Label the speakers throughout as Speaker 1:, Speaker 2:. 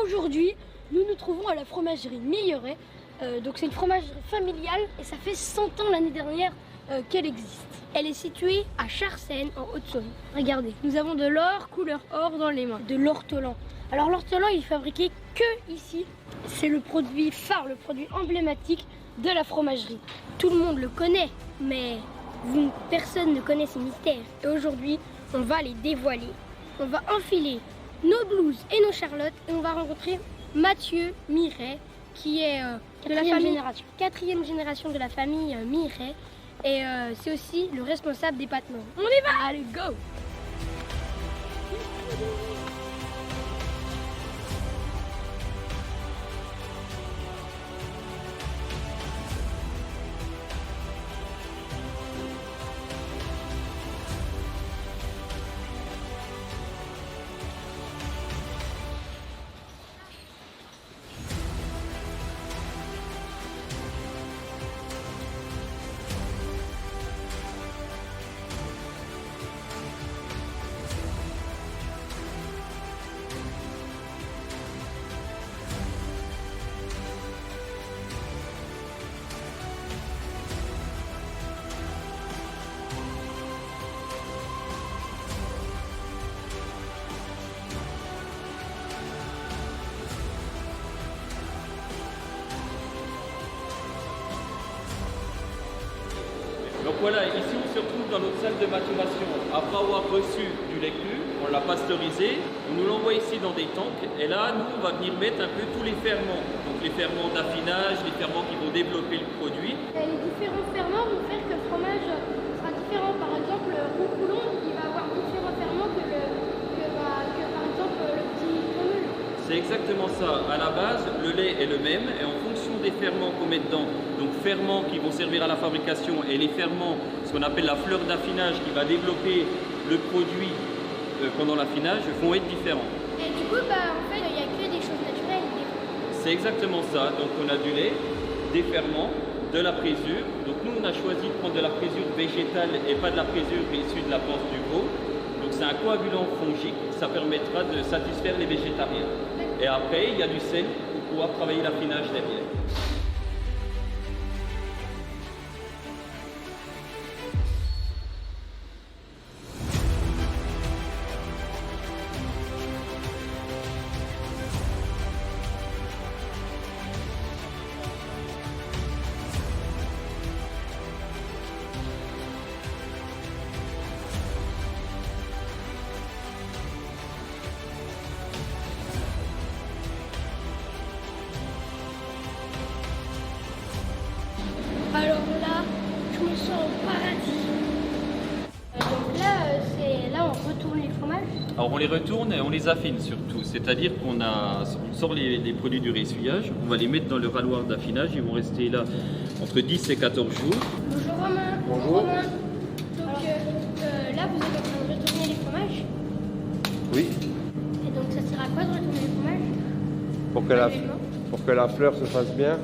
Speaker 1: aujourd'hui, nous nous trouvons à la fromagerie Milleret. Donc c'est une fromagerie familiale et ça fait 100 ans l'année dernière qu'elle existe. Elle est située à Charsène, en Haute-Saône. Regardez, nous avons de l'or couleur or dans les mains, de l'ortolan. Alors l'ortolan, il est fabriqué que ici. C'est le produit phare, le produit emblématique de la fromagerie. Tout le monde le connaît, mais personne ne connaît ses mystères. Et aujourd'hui, on va les dévoiler. On va enfiler nos blouses et nos charlottes et on va rencontrer Mathieu Miret, qui est de la famille, quatrième génération de la famille Miret. Et c'est aussi le responsable des pâtes Nord. On y va! Allez, go!
Speaker 2: Donc voilà, ici on se retrouve dans notre salle de maturation. Après avoir reçu du lait cru, on l'a pasteurisé, on nous l'envoie ici dans des tanks et là nous on va venir mettre un peu tous les ferments. Donc les ferments d'affinage, les ferments qui vont développer le produit.
Speaker 1: Et les différents ferments vont faire que le fromage sera différent. Par exemple, le roucoulon, il va avoir différents ferments que par exemple le petit crémeux.
Speaker 2: C'est exactement ça. À la base, le lait est le même et en fonction des ferments qu'on met dedans, donc ferments qui vont servir à la fabrication et les ferments, ce qu'on appelle la fleur d'affinage qui va développer le produit pendant l'affinage, vont être différents.
Speaker 1: Et du coup, en fait, il n'y a que des choses naturelles.
Speaker 2: C'est exactement ça. Donc on a du lait, des ferments, de la présure. Donc nous, on a choisi de prendre de la présure végétale et pas de la présure issue de la panse du veau. Donc c'est un coagulant fongique, ça permettra de satisfaire les végétariens. Et après, il y a du sel pour pouvoir travailler l'affinage derrière.
Speaker 1: Alors là, je me sens au paradis. Donc là, on retourne les fromages.
Speaker 2: Alors on les retourne et on les affine surtout, c'est-à-dire qu'on sort les produits du ressuyage, on va les mettre dans le râloir d'affinage, ils vont rester là entre 10 et 14 jours.
Speaker 1: Bonjour Romain.
Speaker 3: Bonjour.
Speaker 1: Romain. Donc là, vous êtes en train de retourner les fromages.
Speaker 3: Oui,
Speaker 1: Et donc ça sert à quoi de retourner les fromages? Manuellement.
Speaker 3: pour que la fleur se fasse bien,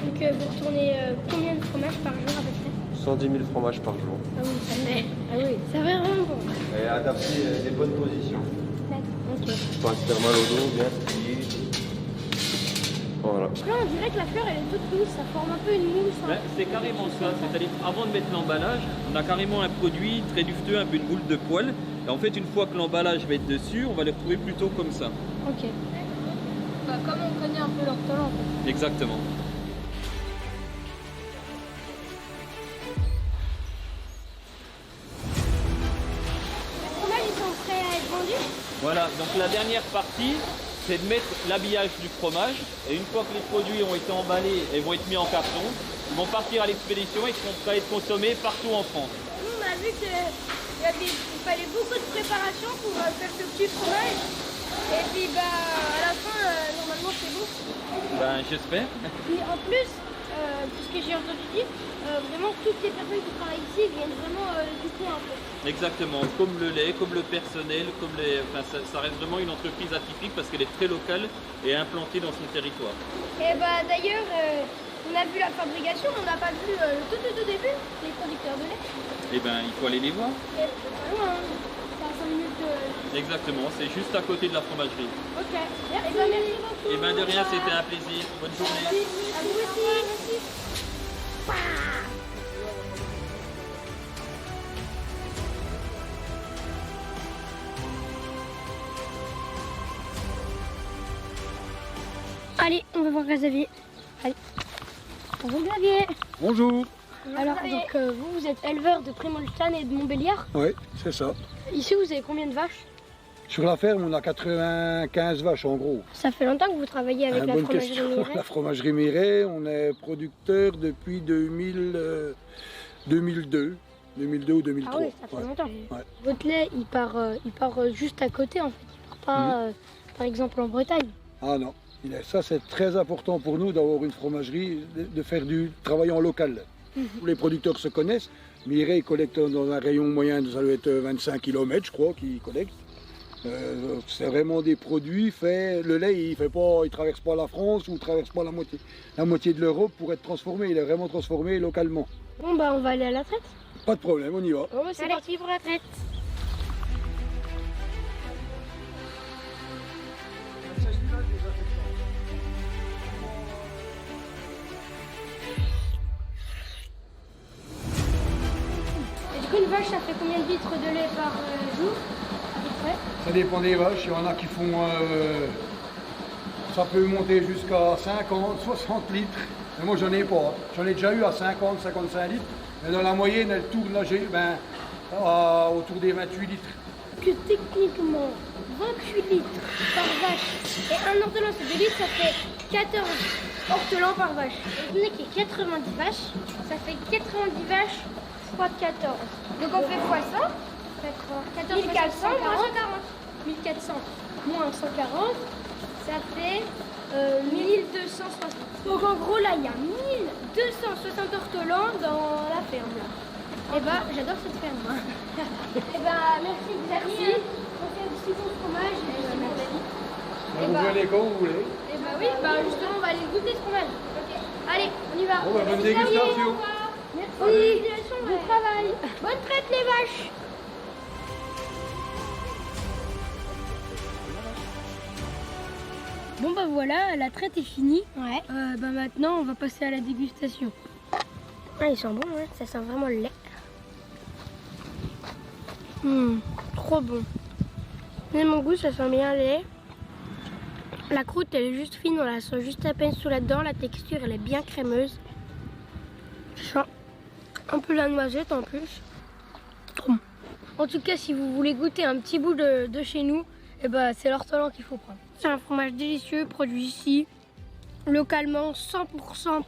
Speaker 1: Donc vous retournez combien de fromages par jour à peu près?
Speaker 3: 110 000 fromages par jour.
Speaker 1: Ah oui, ça fait. Ah oui, ça fait vraiment bon.
Speaker 3: Et adapter les bonnes positions.
Speaker 1: D'accord, ok.
Speaker 3: Pas se faire mal au dos, bien plié. Voilà.
Speaker 1: Là, on dirait que la fleur, elle est toute douce, ça forme un peu une mousse. Hein.
Speaker 2: C'est carrément ça, c'est-à-dire avant de mettre l'emballage, on a carrément un produit très dufteux, un peu une boule de poil. Et en fait, une fois que l'emballage va être dessus, on va le retrouver plutôt comme ça.
Speaker 1: Ok. Comme on connaît un peu l'ortolan en fait.
Speaker 2: Exactement.
Speaker 1: Les fromages, ils sont prêts à être vendus?
Speaker 2: Voilà, donc la dernière partie, c'est de mettre l'habillage du fromage. Et une fois que les produits ont été emballés et vont être mis en carton, ils vont partir à l'expédition et seront prêts à être consommés partout en France.
Speaker 1: Nous, on a vu qu'il fallait beaucoup de préparation pour faire ce petit fromage. Et puis, à la fin, normalement, c'est bon.
Speaker 2: Ben, j'espère.
Speaker 1: Puis en plus, ce que j'ai entendu dire, vraiment toutes les personnes qui travaillent ici viennent vraiment du coin en fait.
Speaker 2: Exactement, comme le lait, comme le personnel, ça reste vraiment une entreprise atypique parce qu'elle est très locale et implantée dans son territoire.
Speaker 1: Et d'ailleurs, on a vu la fabrication, mais on n'a pas vu tout début, les producteurs de lait.
Speaker 2: Eh ben, il faut aller les voir.
Speaker 1: Et c'est pas loin, hein. Ça minutes de...
Speaker 2: Exactement, c'est juste à côté de la fromagerie.
Speaker 1: Ok, merci beaucoup.
Speaker 2: Et ben de rien, c'était un plaisir. Bonne journée.
Speaker 1: À vous aussi. Allez, on va voir Xavier. Allez. Bonjour Xavier.
Speaker 4: Bonjour.
Speaker 1: Alors, donc vous êtes éleveur de Prémontagne et de Montbéliard.
Speaker 4: Oui, c'est ça.
Speaker 1: Ici, vous avez combien de vaches?
Speaker 4: Sur la ferme, on a 95 vaches en gros.
Speaker 1: Ça fait longtemps que vous travaillez avec la
Speaker 4: Bonne
Speaker 1: fromagerie
Speaker 4: question.
Speaker 1: Miret.
Speaker 4: La fromagerie Miret, on est producteur depuis 2002 ou 2003.
Speaker 1: Ah oui, ça fait
Speaker 4: Ouais.
Speaker 1: longtemps.
Speaker 4: Ouais.
Speaker 1: Votre lait, il part juste à côté en fait. Il part pas, par exemple, en Bretagne.
Speaker 4: Ah non, ça c'est très important pour nous d'avoir une fromagerie, de faire du travail en local. Tous les producteurs se connaissent. Miret il collecte dans un rayon moyen, ça doit être 25 km je crois qu'il collecte. C'est vraiment des produits faits. Le lait, il traverse pas la France ou il traverse pas la moitié de l'Europe pour être transformé. Il est vraiment transformé localement.
Speaker 1: Bon bah on va aller à la traite.
Speaker 4: Pas de problème, on y va.
Speaker 1: Bon bah c'est parti pour la traite. Et du coup une vache ça fait combien de litres de lait par jour à peu près?
Speaker 4: Ça dépend des vaches. Il y en a qui font. Ça peut monter jusqu'à 50, 60 litres. Mais moi, j'en ai pas. J'en ai déjà eu à 50, 55 litres. Mais dans la moyenne, elle tourne autour des 28 litres.
Speaker 1: Que techniquement 28 litres par vache et un ortolan c'est 2 litres, ça fait 14 ortolans par vache. Et vous qu'il y a 90 vaches, ça fait 90 vaches fois 14. Donc on fait fois ça, 14 1400 moins 140. 1400 moins 140, ça fait 1260. Donc en gros là il y a 1260 ortolans dans la ferme là. Et bah j'adore cette ferme. Et bah merci Xavier. On fait du si bon fromage.
Speaker 4: Vous venez quand vous voulez.
Speaker 1: Et bah oui, bah justement on va aller goûter ce fromage. Allez, on y va.
Speaker 4: Bon, bah, bonne
Speaker 1: Merci, Xavier.
Speaker 4: dégustation.
Speaker 1: Merci, bon travail. Bonne traite les vaches. Bon bah voilà, la traite est finie. Ouais. Bah maintenant on va passer à la dégustation. Ah ils sont bons, hein. Ça sent vraiment le lait. Trop bon. Mais mon goût, ça sent bien le lait. La croûte, elle est juste fine, on la sent juste à peine sous la dent. La texture, elle est bien crémeuse. Je sens un peu la noisette en plus. Trop bon. En tout cas, si vous voulez goûter un petit bout de chez nous, eh ben, c'est l'ortolan qu'il faut prendre. C'est un fromage délicieux, produit ici, localement, 100%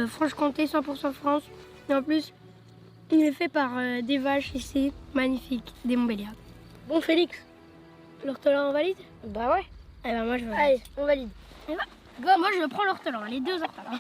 Speaker 1: Franche-Comté, 100% France. Et en plus, il est fait par des vaches ici, magnifiques, des Montbéliard. Bon Félix, l'ortolan on valide? Bah ouais. Eh ben moi je valide. Allez, on valide. Go. Moi je prends l'ortolan, les deux ortolans.